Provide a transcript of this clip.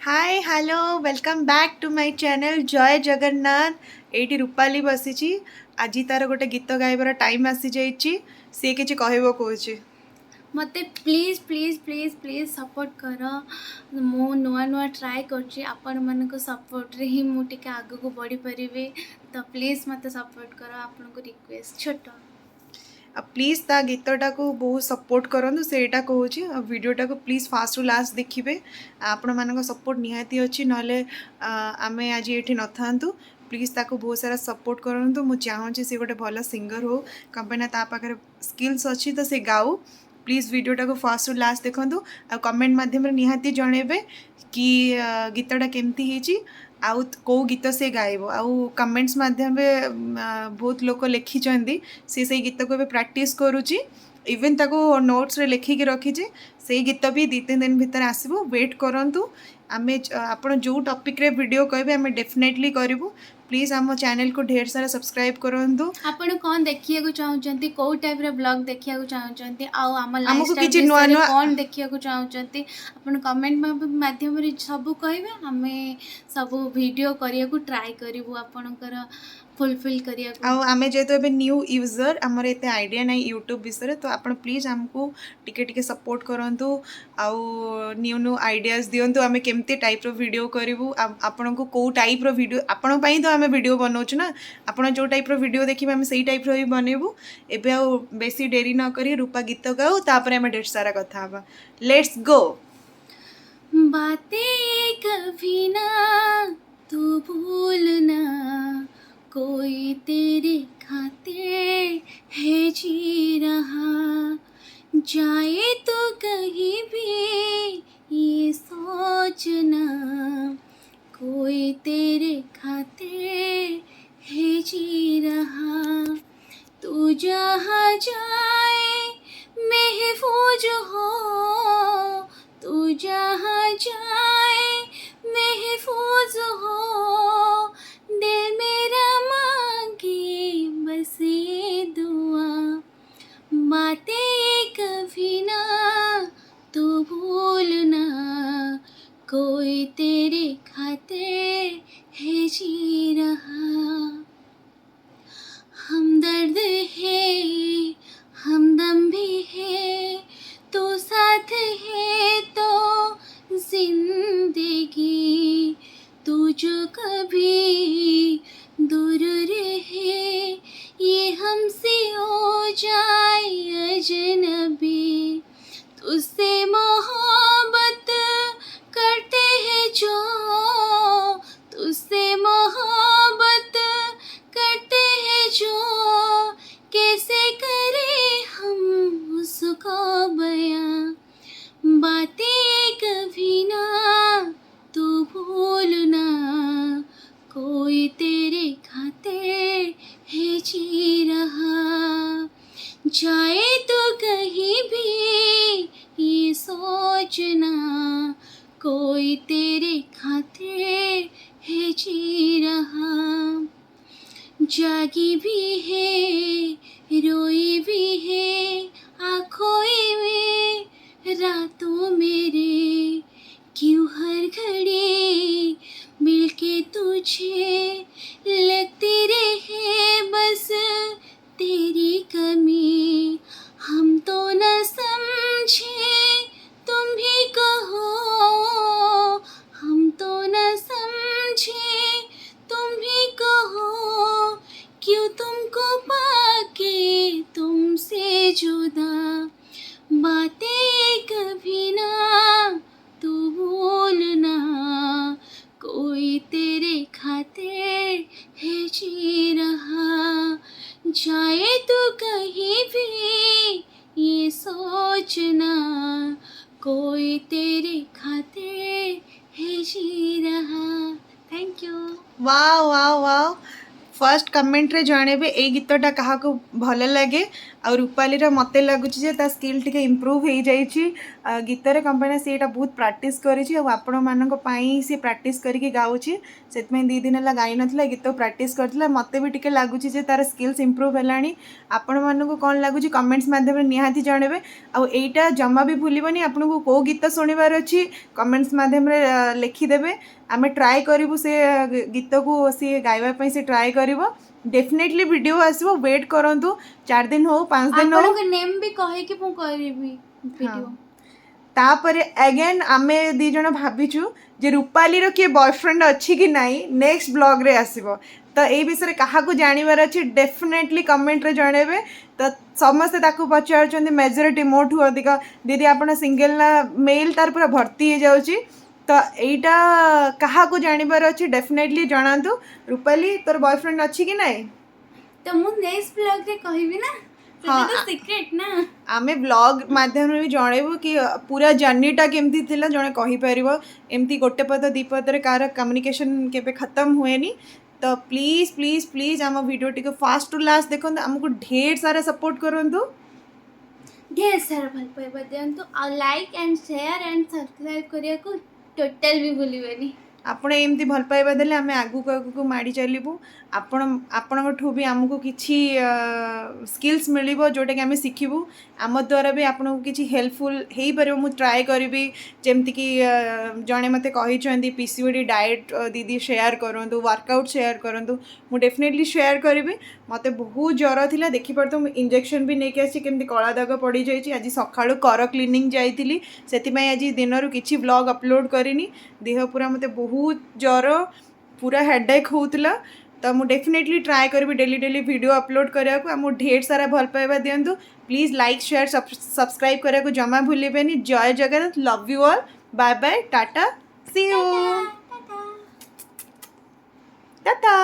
Hi hello welcome back to my channel जय जगन्नाथ। एठी रूपाली बसीची। आज तार गोटे गीत गाइबार टाइम आसी जाइए। सी किसी कहबो कहूँ। मते please please please please support कर। मु नुआ नुआ ट्राए कर आपण मानको सपोर्ट रे ही मु टिके आगु को बढ़ी परिबे। तो प्लीज मते सपोर्ट कर आपन को रिक्वेस्ट छोट। प्लीज ता गीतटा को बहुत सपोर्ट करूँ से कहूँ। वीडियोटा को प्लीज फास्ट रु लास्ट देखिए। आपण मान सपोर्ट निहाती अच्छी ना आम आज ये न था। प्लीज ताको बहुत सारा सपोर्ट करूँ। मुझे चाहूँगी सी गोटे भल सिंगर हो कहीं पाखे स्किल्स अच्छी तो से गाऊ। प्लीज वीडियोटा को फास्ट रु लास्ट देखूँ। आ कमेंट मध्यम निहाती जनइबे कि गीतटा केमती होती आउ कौ गीत से गाइब आउ कमेंट्स माध्यम बहुत लोग लिखिं से गीत को प्रैक्टिस करुच्ची। इवन ताको नोट्स रे लिखिकी रखीचे से गीत भी 2-3 दिन भीतर आसो वेट करूँ। आम आप जो टॉपिक रे वीडियो कहे आम डेफिनेटली करूँ। प्लीज आम चैनल को ढेर सारा सब्सक्राइब करूँ। आपण कौन देखिया को चाहउचंती को टाइप रे ब्लॉग देखिया को चाहउचंती आउ आम आमको लाइफस्टाइल किसी नुआ विषय नुआ कौन देखिया को चाहउचंती आपण कमेंट माध्यम रे सब कहबे। हमें सब वीडियो करिया को ट्राई करिवु आपनकर फुलफिल करिया को। आम जेहेतु एबे न्यू यूजर आमर एते आइडिया ना यूट्यूब विषय तो आप प्लीज आमको टिके टिके सपोर्ट करूँ। आउ न्यू न्यू आइडियाज दिंतु आम केमती टाइप रो वीडियो करूँ। आपण को कौ टाइप रो वीडियो आपण पई तो आम वीडियो बनाऊँ ना। आपण जो टाइप रो वीडियो देखिए आम सही टाइप रो ही बनइबू। एबे आ बेसी डेरी न करी रूपा गीत गाऊ तापर आम ढेर सारा कथा हबा। Let's go. बातें कभी ना तू भूलना, कोई तेरे खातिर है जी रहा। जाए तो कहीं भी ये सोचना, कोई तेरे खातिर है जी रहा। तू जहाँ जाए महफूज हो, तू जहाँ जाए महफूज हो। दिल मेरा मांगे बस ये दुआ, बातें कभी ना तू भूलना, कोई तेरे खातिर है जी रहा। हमदर्द है हमदम भी है, तो साथ है तो जिंदगी। तू जो कभी दूर रहे, ये हमसे हो जाए अजनबी। तुझसे मोहब्बत करते हैं जो, तुझसे मोहब्बत करते हैं जो, कैसे करें हम उसको बयां। बातें कभी ना तू भूलना, कोई तेरे खातिर है जी रहा। जाए तो कहीं भी ये सोचना, कोई तेरे खातिर है जी रहा। जागी भी है रोई भी है आँखों में रातों मेरे, क्यों हर घड़ी मिलके तुझे लगती रहे बस तेरी कमी। हम तो न समझे तुम भी कहो, हम तो न समझे तुम भी कहो। क्यों तुमको पाके तुमसे जुदा, बातें कभी ना तू भूलना, कोई तेरे खातिर है जी रहा। जाए तो कहीं भी ये सोचना, कोई तेरे खातिर है जी रहा। Thank you. Wow wow wow. First comment रे जणेबे ए गीतटा कहा को भल लगे ଆଉ ରୂପାଲିର ମୋତେ ଲାଗୁଛି ଯେ ତା ସ୍କିଲ୍ ଟିକେ ଇମ୍ପ୍ରୁଭ୍ ହେଇଯାଇଛି ଗୀତରେ କ'ଣ ପାଇଁ ନା ସେ ଏଇଟା ବହୁତ ପ୍ରାକ୍ଟିସ୍ କରିଛି ଆଉ ଆପଣମାନଙ୍କ ପାଇଁ ସେ ପ୍ରାକ୍ଟିସ୍ କରିକି ଗାଉଛି ସେଥିପାଇଁ 2 ଦିନ ହେଲା ଗାଇ ନଥିଲା ଗୀତ ପ୍ରାକ୍ଟିସ୍ କରିଥିଲା ମୋତେ ବି ଟିକେ ଲାଗୁଛି ଯେ ତାର ସ୍କିଲ୍ସ ଇମ୍ପ୍ରୁଭ୍ ହେଲାଣି ଆପଣମାନଙ୍କୁ କ'ଣ ଲାଗୁଛି କମେଣ୍ଟସ୍ ମାଧ୍ୟମରେ ନିହାତି ଜଣାଇବେ ଆଉ ଏଇଟା ଜମା ବି ଭୁଲିବନି ଆପଣଙ୍କୁ କେଉଁ ଗୀତ ଶୁଣିବାର ଅଛି କମେଣ୍ଟସ୍ ମାଧ୍ୟମରେ ଲେଖିଦେବେ ଆମେ ଟ୍ରାଏ କରିବୁ ସେ ଗୀତକୁ ସିଏ ଗାଇବା ପାଇଁ ସେ ଟ୍ରାଏ କରିବ डेफिनेटली वीडियो आसो वेट करंतु 4 दिन हो 5 दिन हो ଆପଣଙ୍କ ନେମ୍ ବି କହିକି ମୁଁ କରିବି ଭିଡ଼ିଓ। तापरे अगेन आमे दी जण भाबिचु जे रूपाली रो के बॉयफ्रेंड अछि कि नाही नेक्स्ट ब्लॉग रे आसीबो तो एई विषय कहा को जानिबार अछि डेफिनेटली कमेंट रे जणेबे तो समस्त ताकू पचारचंदी मेजॉरिटी मोठू अधिक दीदी आपण सिंगल ना मेल तार पूरा भर्ती हो जाउची तो एटा कहा को जानिबार अछि डेफिनेटली जणांतु रूपाली तोर बॉयफ्रेंड अछि कि नाही तो मु नेक्स्ट ब्लॉग रे कहबी ना हाँ, तो सीक्रेट ना आमे ब्लॉग माध्यम भी जणेबु कि पूरा जर्नीटा केमती थिला जणे कहि परिबो एमती गोटे पद दी पद रे कार कम्युनिकेशन केबे खत्म हुएनी तो प्लीज प्लीज प्लीज आम वीडियो टी फास्ट टू लास्ट देखो आमको ढेर सारा सपोर्ट करंतु ढेर सारा भल पाइबा दियंतु आ like and share and subscribe करिया को टोटल भी भूलिबेनी आपण एमती भल पाइबा देले आमे आगु आगु माड़ी चलिबु आपणठू भी आमको किसी स्किल्स मिलिबो जोटा कि आमे शिखिबु आम द्वारा भी आपन को किसी हेल्पफुल हेई परबो मु ट्राई करिबी जेमति कि जणे मते कहिचंदी पीसीओडी डाइट दीदी शेयर करंतु वर्कआउट शेयर करंतु मु डेफिनेटली शेयर करिबी मते बहुत ज्वर थिला देखि परतो इंजेक्शन भी नेके आसी केमति कळा दाग पड़ी जाईची आज सखाळु कर क्लीनिंग जाईतिली सेति आज दिनरु किछि ब्लॉग अपलोड करिनी देह पूरा मते बहुत ज्वर पूरा हेडेक होउतला तो मुझे डेफिनेटली ट्राए करी डेली डेली वीडियो अपलोड कराया आम ढेर सारा भल पाइबा दिंतु प्लीज लाइक शेयर सब्सक्राइब करा जमा भूलेबेनी जय Jagannath love you all bye bye tata see you Tata.